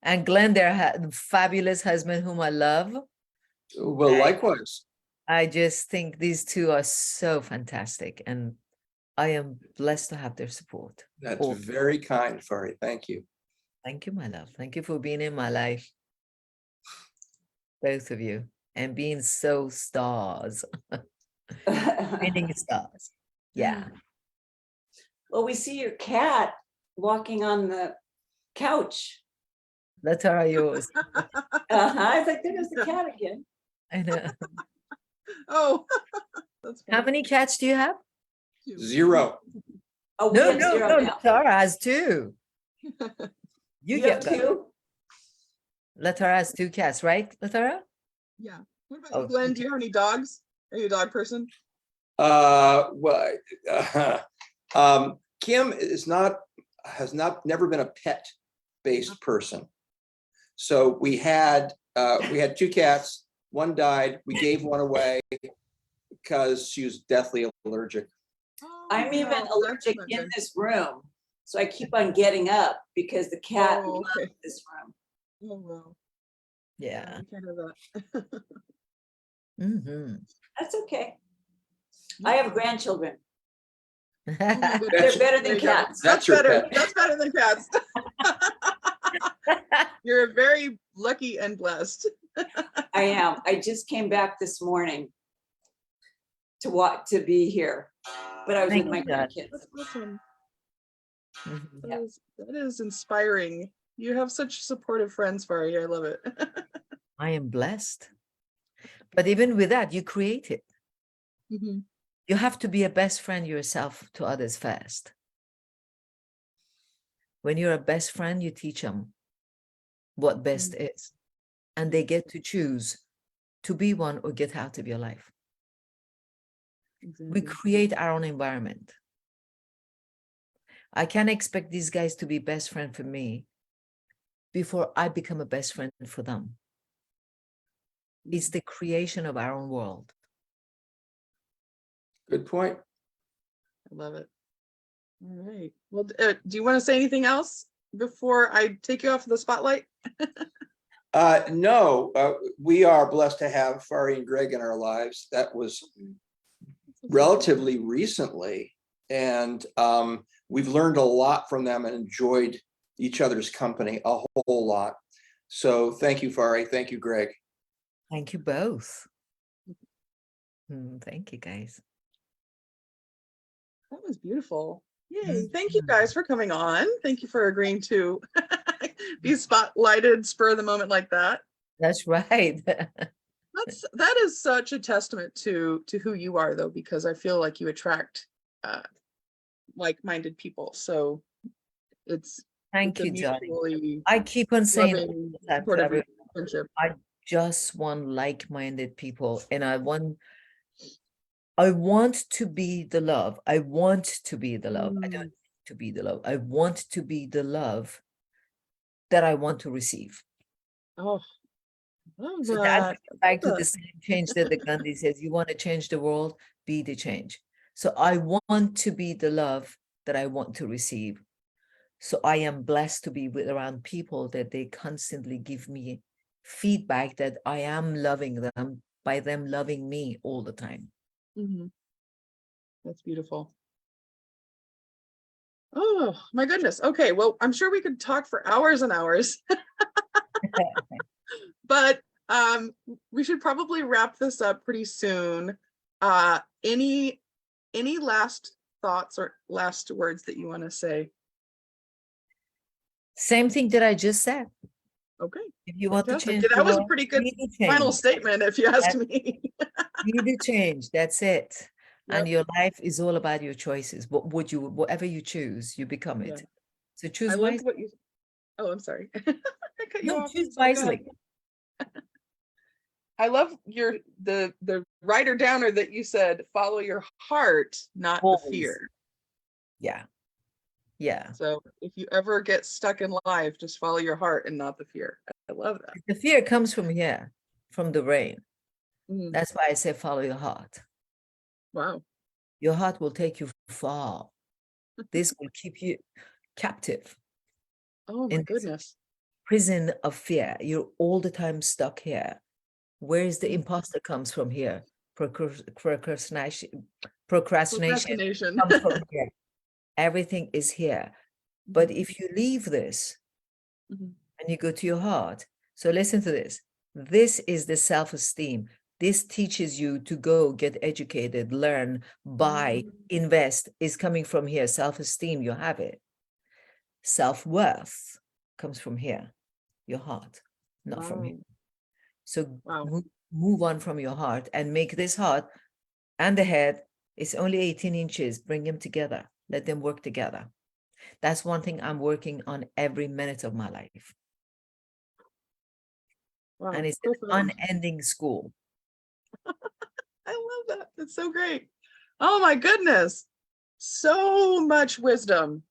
And Glenn, their fabulous husband whom I love. Well, likewise. I just think these two are so fantastic, and I am blessed to have their support. That's Oh. very kind, Fari. Thank you. Thank you, my love. Thank you for being in my life. Both of you. And being so stars. Being stars. Yeah. Well, we see your cat walking on the couch. That's all yours. I was like, there's the cat again. I know. Oh, that's How funny. many cats do you have? 0. Oh, we have zero now. Latara has 2. You You get have 2? Latara has 2 cats, right, Latara? Yeah. What about Oh, you, Glenn? okay. Do you have any dogs? Are you a dog person? Well, Kim never been a pet-based person. So we had 2 cats. One died. We gave one away because she was deathly allergic. Oh, I'm even no, that's allergic not in good. this room. So I keep on getting up because the cat Oh, loves okay. this room. Oh, wow. Yeah. I can't have that. Mm-hmm. That's okay. I have grandchildren. Oh, my goodness. They're better There than you go. cats. That's your better. pet. That's better than cats. You're very lucky and blessed. I am. I just came back this morning to be here, but I was Thank with my you, God. grandkids. That's awesome. Mhm. That is inspiring. You have such supportive friends, Fari. I love it. I am blessed. But even with that, you create it. Mhm. You have to be a best friend yourself to others first. When you're a best friend, you teach them what best is. And they get to choose to be one or get out of your life. We Exactly. create our own environment. I can't expect these guys to be best friend for me before I become a best friend for them. It's the creation of our own world. Good point. I love it. All right. Well, do you want to say anything else before I take you off the spotlight? No, we are blessed to have Fari and Greg in our lives. That was relatively recently. And we've learned a lot from them and enjoyed each other's company a whole lot. So thank you, Fari. Thank you, Greg. Thank you both. Thank you, guys. That was beautiful. Yay. Thank you guys for coming on. Thank you for agreeing to be spotlighted spur of the moment like that. That's right. That is such a testament to who you are, though, because I feel like you attract like-minded people. So it's Thank a you, darling. mutually I keep on saying all loving, the time to supportive everyone, friendship. I just want like-minded people, and I want to be the love. I want to be the love. I don't need to be the love. I want to be the love that I want to receive. Oh, love So that. that back to Love the that. same change that the Gandhi says, you want to change the world, be the change. So I want to be the love that I want to receive. So I am blessed to be around people that they constantly give me feedback that I am loving them by them loving me all the time. That's beautiful. Oh my goodness. Okay, well, I'm sure we could talk for hours and hours, but we should probably wrap this up pretty soon. Any last thoughts or last words that you want to say? Same thing that I just said. Okay. If you want to Fantastic. change Yeah, the that was a world, pretty good be the final change. statement, if you ask me. Be the change. That's it. And Yep. your life is all about your choices. Whatever you choose, you become Yeah. it. So I choose loved wisely. what you. Oh, I'm sorry. I cut you No, off. choose Sorry, go ahead. wisely. I love the writer downer that you said, follow your heart, not the Always. fear. Yeah. Yeah. So if you ever get stuck in life, just follow your heart and not the fear. I love that. The fear comes from here, from the brain. Mhm. That's why I say follow your heart. Wow. Your heart will take you far. This will keep you captive Oh my in this goodness. prison of fear. You're all the time stuck here. Where is the Mhm. imposter comes from here? Procrastination Procrastination. comes from here. Everything is here. But if you leave this Mhm. and you go to your heart, so listen to this. This is the self-esteem. This teaches you to go get educated, learn, buy, invest is coming from here. Self-esteem, you have it. Self-worth comes from here, your heart, not from here. Wow. So Wow. move on from your heart and make this heart and the head, it's only 18 inches. Bring them together. Let them work together. That's one thing I'm working on every minute of my life. Wow. And it's Profound. an unending school. I love that. That's so great. Oh my goodness. So much wisdom.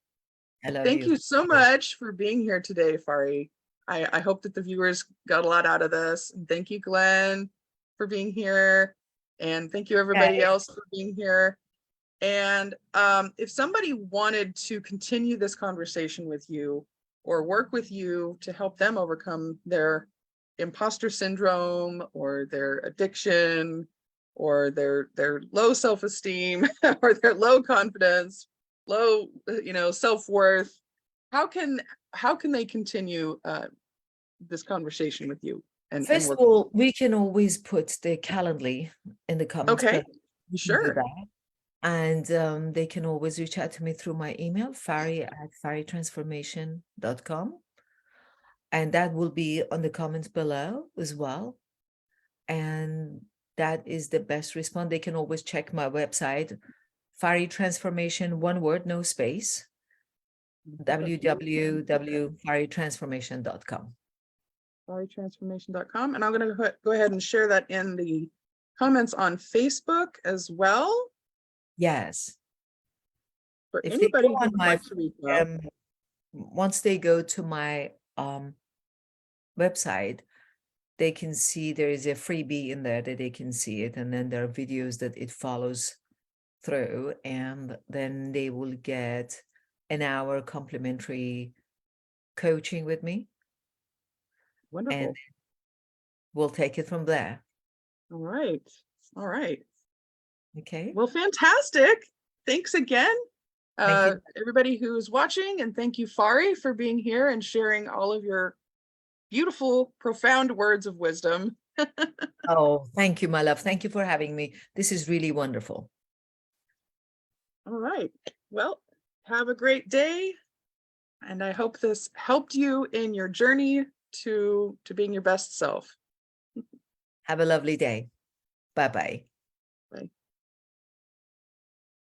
I love Thank you. you so much for being here today, Fari. I hope that the viewers got a lot out of this. And thank you, Glenn, for being here. And thank you, everybody else, for being here. And if somebody wanted to continue this conversation with you or work with you to help them overcome their imposter syndrome or their addiction or their low self-esteem or their low confidence, low self-worth, how can they continue this conversation with you and First of work? all, we can always put the Calendly in the comments. Okay, You can do sure. that. And they can always reach out to me through my email, fari@faritransformation.com. And that will be on the comments below as well. And that is the best response. They can always check my website, Fari Transformation, one word, no space, www.faritransformation.com. faritransformation.com. And I'm going to go ahead and share that in the comments on Facebook as well. Yes. For If they anybody go who on would my, like to reach out. once they go to my website, they can see there is a freebie in there that they can see it. And then there are videos that it follows through, and then they will get an hour complimentary coaching with me. Wonderful. And we'll take it from there. All right. All right. Okay. Well, fantastic. Thanks again. Thank you. Everybody who's watching, and thank you, Fari, for being here and sharing all of your beautiful, profound words of wisdom. Oh, thank you, my love. Thank you for having me. This is really wonderful. All right. Well, have a great day. And I hope this helped you in your journey to being your best self. Have a lovely day. Bye-bye.